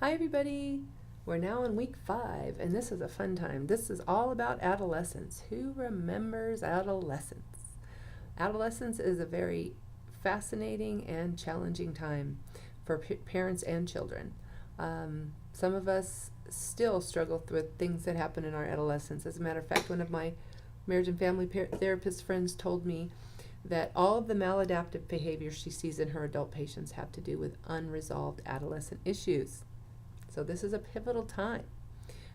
Hi everybody! We're now in week 5 and this is a fun time. This is all about adolescence. Who remembers adolescence? Adolescence is a very fascinating and challenging time for parents and children. Some of us still struggle with things that happen in our adolescence. As a matter of fact, one of my marriage and family therapist friends told me that all of the maladaptive behaviors she sees in her adult patients have to do with unresolved adolescent issues. So this is a pivotal time.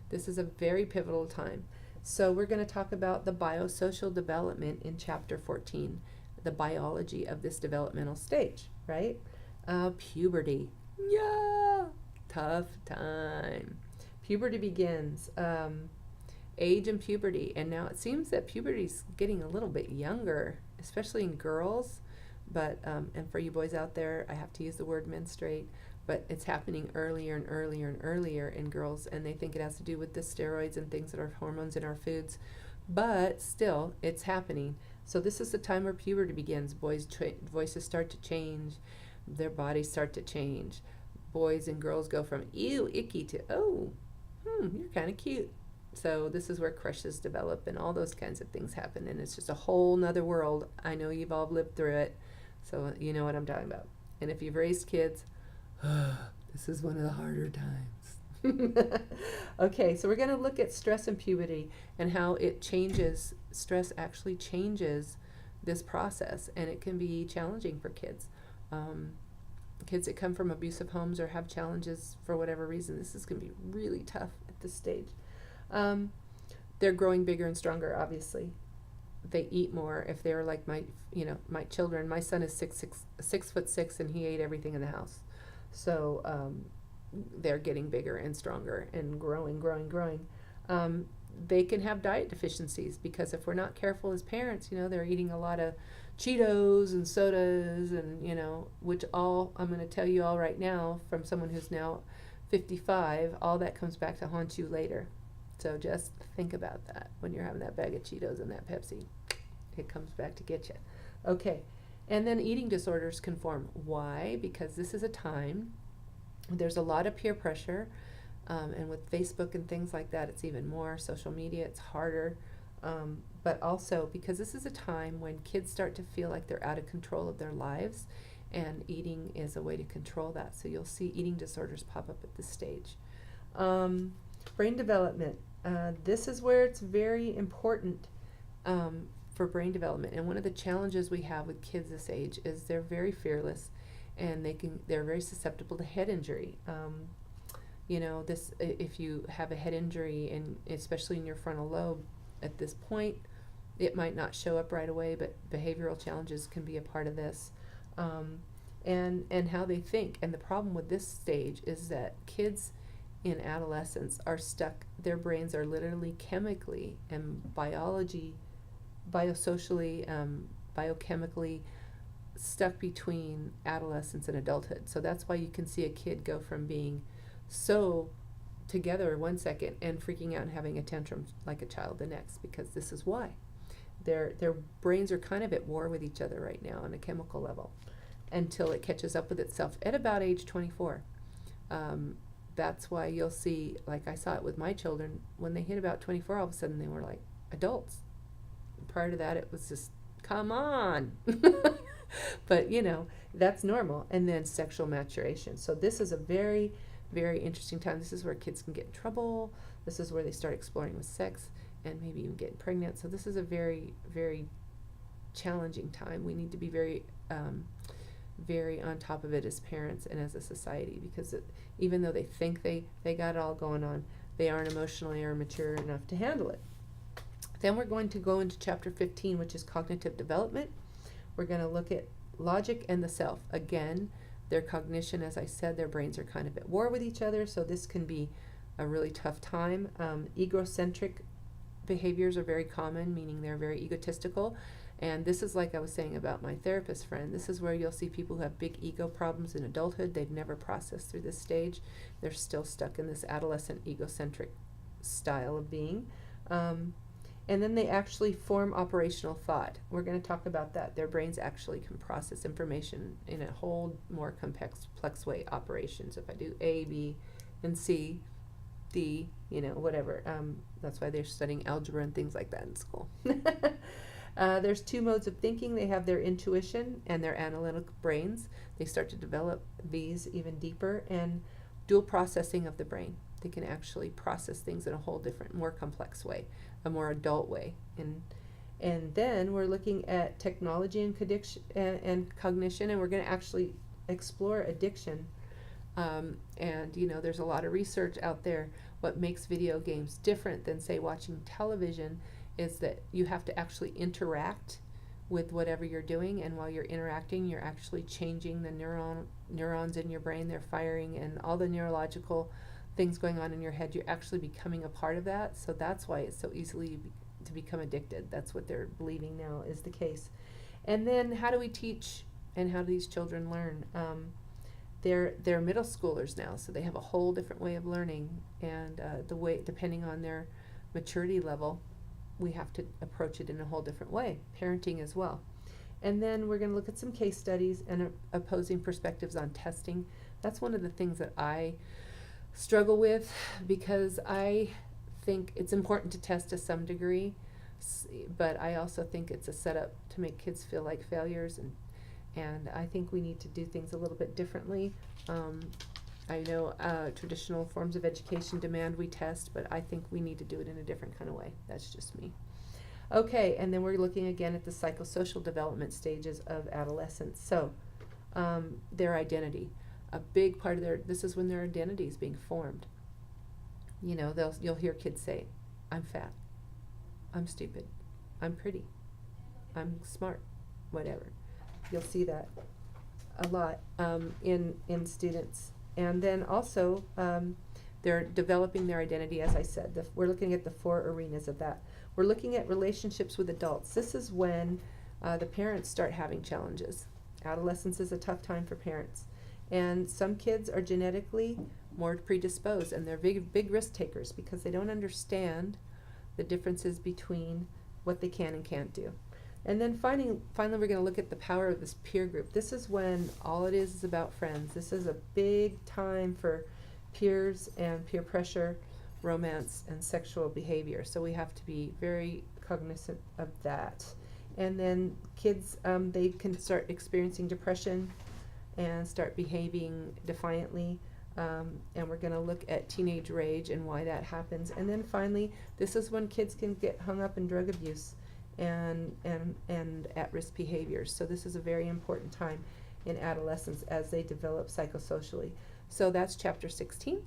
This is a very pivotal time. So we're going to talk about the biosocial development in chapter 14, the biology of this developmental stage, right? Puberty. Yeah! Tough time. Puberty begins. Age and puberty. And now it seems that puberty's getting a little bit younger, especially in girls. But, and for you boys out there, I have to use the word menstruate. But it's happening earlier and earlier and earlier in girls, and they think it has to do with the steroids and things that are hormones in our foods. But still, it's happening. So this is the time where puberty begins. Boys' voices start to change. Their bodies start to change. Boys and girls go from, ew, icky, to, oh, you're kind of cute. So this is where crushes develop and all those kinds of things happen. And it's just a whole nother world. I know you've all lived through it, so you know what I'm talking about. And if you've raised kids, this is one of the harder times. Okay, so we're going to look at stress and puberty and how it changes. Stress actually changes this process, and it can be challenging for kids. Kids that come from abusive homes or have challenges for whatever reason, this is going to be really tough at this stage. They're growing bigger and stronger, obviously. They eat more. If they're like my children, my son is 6'6", and he ate everything in the house. So they're getting bigger and stronger and growing. They can have diet deficiencies because if we're not careful as parents, they're eating a lot of Cheetos and sodas and, which all, I'm going to tell you all right now from someone who's now 55, all that comes back to haunt you later. So just think about that when you're having that bag of Cheetos and that Pepsi. It comes back to get you. Okay. And then eating disorders can form. Why? Because this is a time, there's a lot of peer pressure, and with Facebook and things like that, it's even more. Social media, it's harder. But also because this is a time when kids start to feel like they're out of control of their lives, and eating is a way to control that. So you'll see eating disorders pop up at this stage. Brain development. This is where it's very important for brain development, and one of the challenges we have with kids this age is they're very fearless, and they're very susceptible to head injury. If you have a head injury, and especially in your frontal lobe, at this point, it might not show up right away, but behavioral challenges can be a part of this, and how they think. And the problem with this stage is that kids in adolescence are stuck. Their brains are literally chemically and biosocially, biochemically stuck between adolescence and adulthood. So that's why you can see a kid go from being so together 1 second and freaking out and having a tantrum like a child the next, because this is why. Their brains are kind of at war with each other right now on a chemical level until it catches up with itself at about age 24. That's why you'll see, like I saw it with my children, when they hit about 24, all of a sudden they were like adults. Prior to that, it was just, come on. But, that's normal. And then sexual maturation. So this is a very, very interesting time. This is where kids can get in trouble. This is where they start exploring with sex and maybe even getting pregnant. So this is a very, very challenging time. We need to be very very on top of it as parents and as a society, because even though they think they got it all going on, they aren't emotionally or mature enough to handle it. Then we're going to go into chapter 15, which is cognitive development. We're going to look at logic and the self. Again, their cognition, as I said, their brains are kind of at war with each other, so this can be a really tough time. Egocentric behaviors are very common, meaning they're very egotistical. And this is like I was saying about my therapist friend. This is where you'll see people who have big ego problems in adulthood. They've never processed through this stage. They're still stuck in this adolescent egocentric style of being. And then they actually form operational thought. We're going to talk about that. Their brains actually can process information in a whole more complex way. Operations. If I do A, B, and C, D, whatever. That's why they're studying algebra and things like that in school. There's two modes of thinking. They have their intuition and their analytic brains. They start to develop these even deeper, and dual processing of the brain. They can actually process things in a whole different, more complex way, a more adult way. And then we're looking at technology and cognition, and we're going to actually explore addiction. And there's a lot of research out there. What makes video games different than, say, watching television is that you have to actually interact with whatever you're doing, and while you're interacting, you're actually changing the neurons in your brain. They're firing, and all the neurological things going on in your head, you're actually becoming a part of that. So that's why it's so easily to become addicted. That's what they're believing now is the case. And then how do we teach, and how do these children learn? They're middle schoolers now, so they have a whole different way of learning, and the way, depending on their maturity level, we have to approach it in a whole different way. Parenting as well. And then we're going to look at some case studies and opposing perspectives on testing. That's one of the things that I struggle with, because I think it's important to test to some degree, but I also think it's a setup to make kids feel like failures, and I think we need to do things a little bit differently. I know traditional forms of education demand we test, but I think we need to do it in a different kind of way. That's just me. Okay, and then we're looking again at the psychosocial development stages of adolescence. So their identity. A big part of this is when their identity is being formed. You'll hear kids say, I'm fat, I'm stupid, I'm pretty, I'm smart, whatever. You'll see that a lot in students. And then also, they're developing their identity, as I said. We're looking at the 4 arenas of that. We're looking at relationships with adults. This is when the parents start having challenges. Adolescence is a tough time for parents. And some kids are genetically more predisposed, and they're big risk takers because they don't understand the differences between what they can and can't do. And then finally we're going to look at the power of this peer group. This is when all it is about friends. This is a big time for peers and peer pressure, romance, and sexual behavior. So we have to be very cognizant of that. And then kids, they can start experiencing depression and start behaving defiantly. And we're going to look at teenage rage and why that happens. And then finally, this is when kids can get hung up in drug abuse and at-risk behaviors. So this is a very important time in adolescence as they develop psychosocially. So that's chapter 16,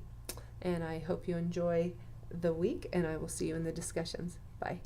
and I hope you enjoy the week, and I will see you in the discussions. Bye.